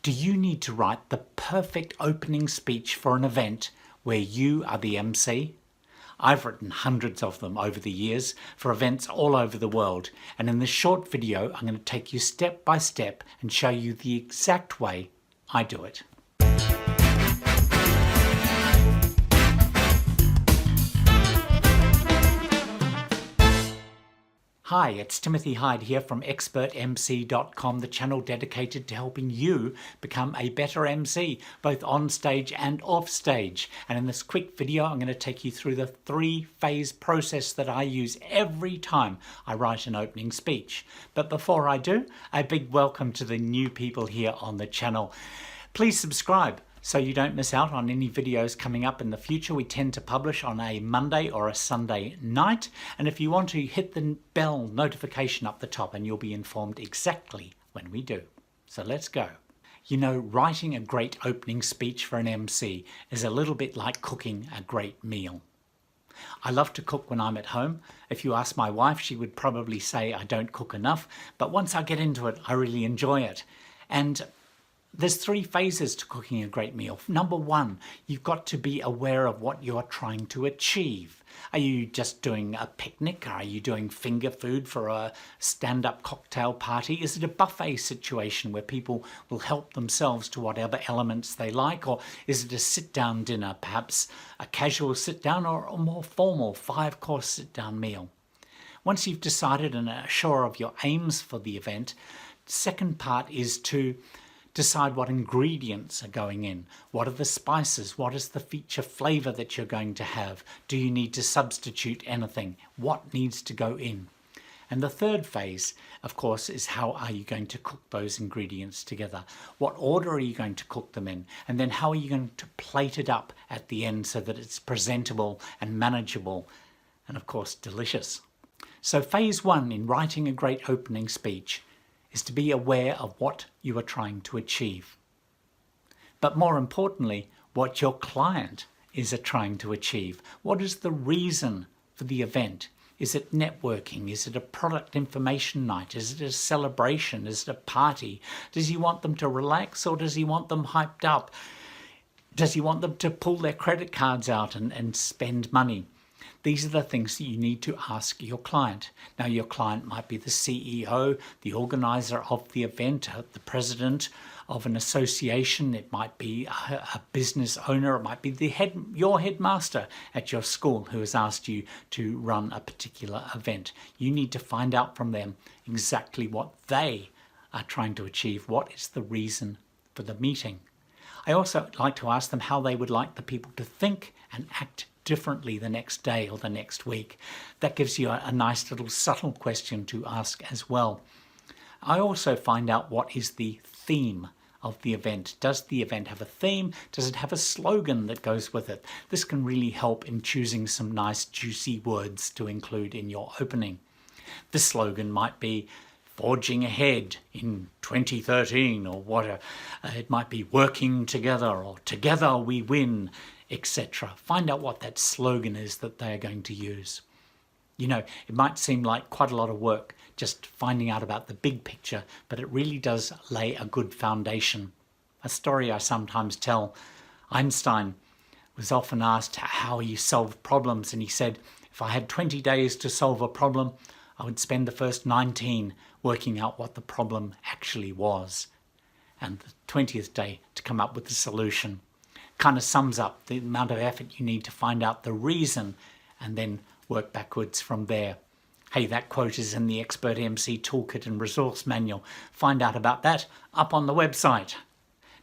Do you need to write the perfect opening speech for an event where you are the MC? I've written hundreds of them over the years for events all over the world, and in this short video I'm going to take you step by step and show you the exact way I do it. Hi, it's Timothy Hyde here from expertmc.com, the channel dedicated to helping you become a better MC, both on stage and off stage. And in this quick video, I'm going to take you through the three-phase process that I use every time I write an opening speech. But before I do, a big welcome to the new people here on the channel. Please subscribe so you don't miss out on any videos coming up in the future. We tend to publish on a Monday or a Sunday night. And if you want to, hit the bell notification up the top and you'll be informed exactly when we do. So let's go. You know, writing a great opening speech for an MC is a little bit like cooking a great meal. I love to cook when I'm at home. If you ask my wife, she would probably say I don't cook enough. But once I get into it, I really enjoy it. And there's three phases to cooking a great meal. Number one, you've got to be aware of what you're trying to achieve. Are you just doing a picnic? Are you doing finger food for a stand-up cocktail party? Is it a buffet situation where people will help themselves to whatever elements they like? Or is it a sit-down dinner, perhaps a casual sit-down or a more formal 5-course sit-down meal? Once you've decided and are sure of your aims for the event, the second part is to decide what ingredients are going in. What are the spices? What is the feature flavor that you're going to have? Do you need to substitute anything? What needs to go in? And the third phase, of course, is how are you going to cook those ingredients together? What order are you going to cook them in? And then how are you going to plate it up at the end so that it's presentable and manageable and, of course, delicious? So phase one in writing a great opening speech is to be aware of what you are trying to achieve. But more importantly, what your client is trying to achieve. What is the reason for the event? Is it networking? Is it a product information night? Is it a celebration? Is it a party? Does he want them to relax or does he want them hyped up? Does he want them to pull their credit cards out and spend money? These are the things that you need to ask your client. Now, your client might be the CEO, the organizer of the event, the president of an association. It might be a business owner. It might be your headmaster at your school who has asked you to run a particular event. You need to find out from them exactly what they are trying to achieve. What is the reason for the meeting? I also like to ask them how they would like the people to think and act differently the next day or the next week. That gives you a nice little subtle question to ask as well. I also find out what is the theme of the event. Does the event have a theme? Does it have a slogan that goes with it? This can really help in choosing some nice juicy words to include in your opening. The slogan might be forging ahead in 2013 or what. It might be working together or together we win, etc. Find out what that slogan is that they are going to use. You know, it might seem like quite a lot of work just finding out about the big picture, but it really does lay a good foundation. A story I sometimes tell, Einstein was often asked how he solved problems, and he said, if I had 20 days to solve a problem, I would spend the first 19 working out what the problem actually was, and the 20th day to come up with the solution. Kind of sums up the amount of effort you need to find out the reason and then work backwards from there. Hey, that quote is in the Expert MC Toolkit and Resource Manual. Find out about that up on the website.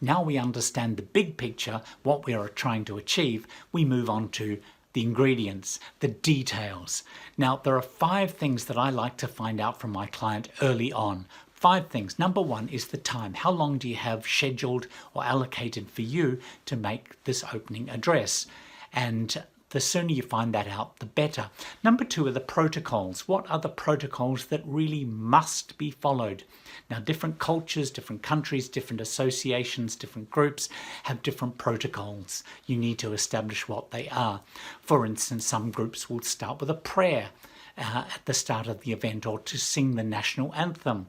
Now we understand the big picture, what we are trying to achieve, we move on to the ingredients, the details. Now, there are 5 things that I like to find out from my client early on. 5 things. Number 1 is the time. How long do you have scheduled or allocated for you to make this opening address? And the sooner you find that out, the better. Number 2 are the protocols. What are the protocols that really must be followed? Now, different cultures, different countries, different associations, different groups have different protocols. You need to establish what they are. For instance, some groups will start with a prayer at the start of the event or to sing the national anthem.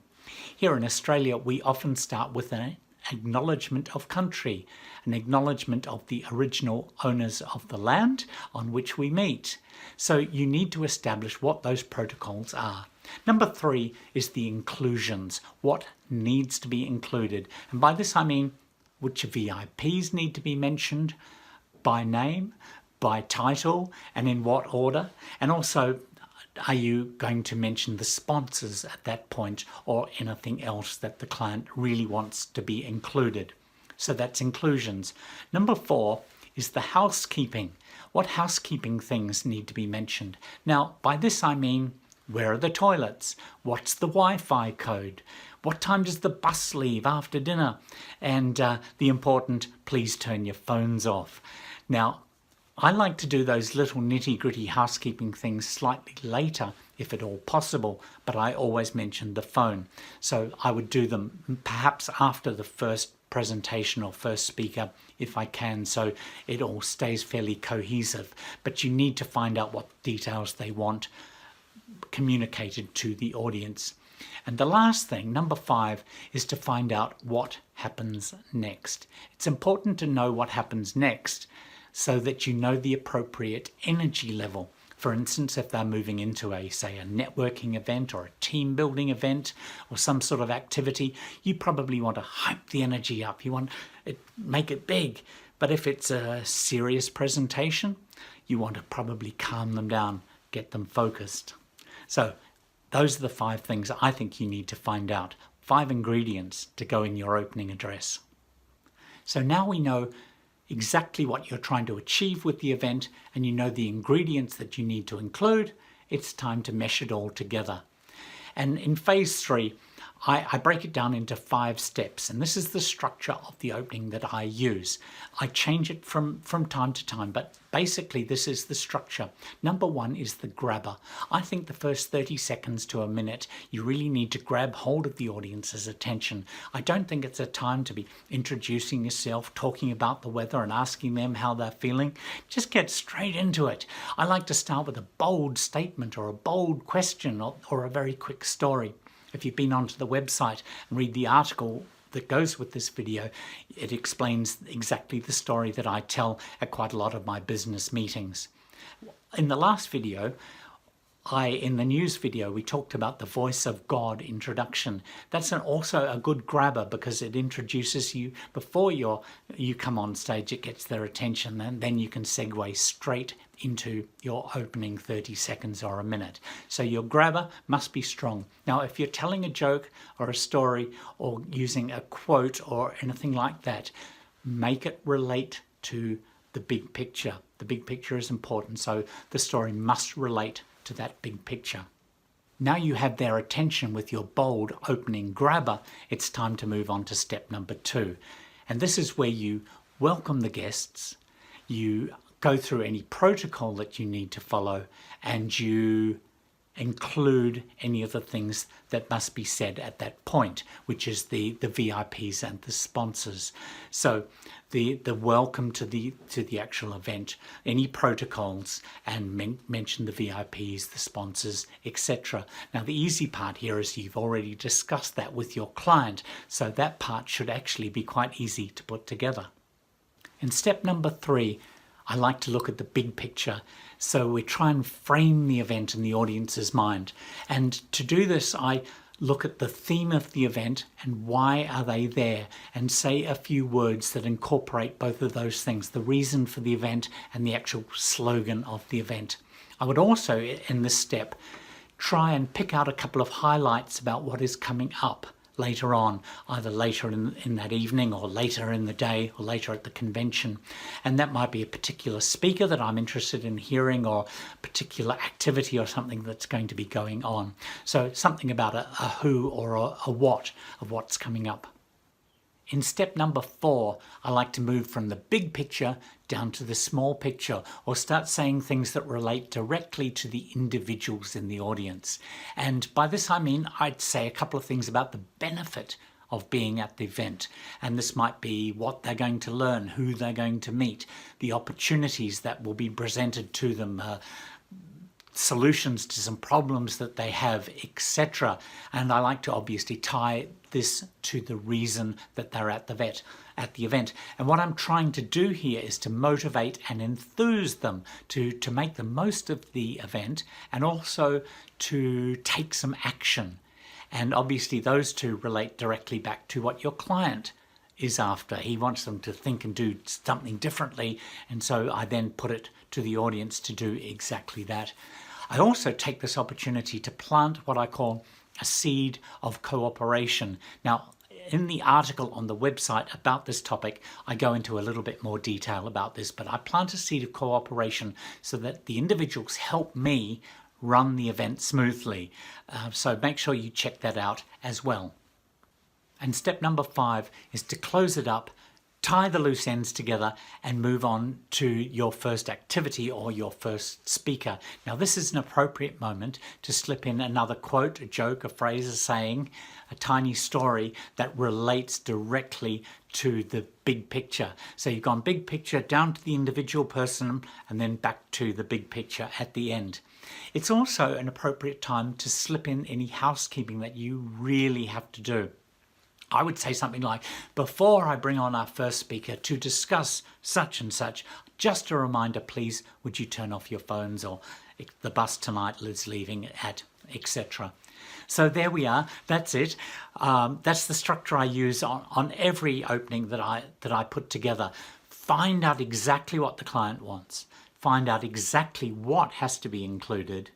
Here in Australia, we often start with an acknowledgement of country, an acknowledgement of the original owners of the land on which we meet. So you need to establish what those protocols are. Number 3 is the inclusions. What needs to be included? And by this I mean which VIPs need to be mentioned by name, by title, and in what order. And also, are you going to mention the sponsors at that point or anything else that the client really wants to be included? So that's inclusions. Number 4 is the housekeeping. What housekeeping things need to be mentioned? Now, by this I mean, where are the toilets? What's the Wi-Fi code? What time does the bus leave after dinner? And the important, please turn your phones off. Now, I like to do those little nitty-gritty housekeeping things slightly later, if at all possible, but I always mention the phone. So I would do them perhaps after the first presentation or first speaker, if I can, so it all stays fairly cohesive. But you need to find out what details they want communicated to the audience. And the last thing, number 5, is to find out what happens next. It's important to know what happens next so that you know the appropriate energy level. For instance, if they're moving into a networking event or a team building event or some sort of activity, you probably want to hype the energy up. You want to make it big. But if it's a serious presentation, you want to probably calm them down, get them focused. So those are the 5 things I think you need to find out. 5 ingredients to go in your opening address. So now we know exactly what you're trying to achieve with the event, and you know the ingredients that you need to include. It's time to mesh it all together. And in phase 3, I break it down into 5 steps, and this is the structure of the opening that I use. I change it from time to time, but basically this is the structure. Number 1 is the grabber. I think the first 30 seconds to a minute, you really need to grab hold of the audience's attention. I don't think it's a time to be introducing yourself, talking about the weather and asking them how they're feeling. Just get straight into it. I like to start with a bold statement or a bold question or a very quick story. If you've been onto the website and read the article that goes with this video, it explains exactly the story that I tell at quite a lot of my business meetings. In the last video, in the news video, we talked about the voice of God introduction. That's also a good grabber because it introduces you before you come on stage. It gets their attention, and then you can segue straight into your opening 30 seconds or a minute. So your grabber must be strong. Now, if you're telling a joke or a story or using a quote or anything like that, make it relate to the big picture. The big picture is important, so the story must relate to that big picture. Now you have their attention with your bold opening grabber, it's time to move on to step number 2. And this is where you welcome the guests, you go through any protocol that you need to follow, and you include any of the things that must be said at that point, which is the VIPs and the sponsors. So the welcome to the actual event, any protocols, and mention the VIPs, the sponsors, etc. Now the easy part here is you've already discussed that with your client, so that part should actually be quite easy to put together. In step number 3, I like to look at the big picture. So we try and frame the event in the audience's mind. And to do this, I look at the theme of the event and why are they there, and say a few words that incorporate both of those things, the reason for the event and the actual slogan of the event. I would also, in this step, try and pick out a couple of highlights about what is coming up later on, either later in that evening or later in the day or later at the convention. And that might be a particular speaker that I'm interested in hearing, or a particular activity or something that's going to be going on. So something about a who or a what of what's coming up. In step number 4, I like to move from the big picture down to the small picture, or start saying things that relate directly to the individuals in the audience. And by this I mean I'd say a couple of things about the benefit of being at the event. And this might be what they're going to learn, who they're going to meet, the opportunities that will be presented to them, solutions to some problems that they have, etc. And I like to obviously tie this to the reason that they're at the event. And what I'm trying to do here is to motivate and enthuse them to make the most of the event, and also to take some action. And obviously those two relate directly back to what your client is after. He wants them to think and do something differently, and so I then put it to the audience to do exactly that. I also take this opportunity to plant what I call a seed of cooperation. Now, in the article on the website about this topic, I go into a little bit more detail about this, but I plant a seed of cooperation so that the individuals help me run the event smoothly. So make sure you check that out as well. And step number 5 is to close it up, tie the loose ends together, and move on to your first activity or your first speaker. Now, this is an appropriate moment to slip in another quote, a joke, a phrase, a saying, a tiny story that relates directly to the big picture. So you've gone big picture down to the individual person and then back to the big picture at the end. It's also an appropriate time to slip in any housekeeping that you really have to do. I would say something like, before I bring on our first speaker to discuss such and such, just a reminder, please, would you turn off your phones, or the bus tonight is leaving at, etc. So there we are. That's it. That's the structure I use on every opening that I put together. Find out exactly what the client wants. Find out exactly what has to be included,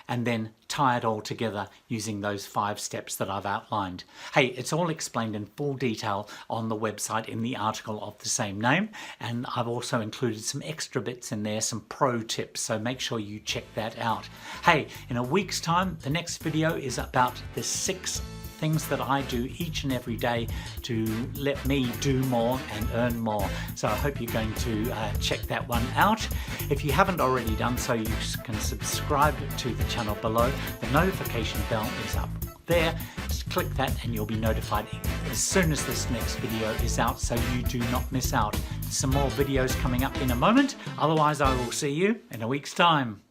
and then tie it all together using those 5 steps that I've outlined. Hey, it's all explained in full detail on the website in the article of the same name, and I've also included some extra bits in there, some pro tips, so make sure you check that out. Hey, in a week's time, the next video is about the 6 things that I do each and every day to let me do more and earn more. So I hope you're going to check that one out. If you haven't already done so, you can subscribe to the channel below. The notification bell is up there. Just click that and you'll be notified as soon as this next video is out, so you do not miss out. Some more videos coming up in a moment. Otherwise, I will see you in a week's time.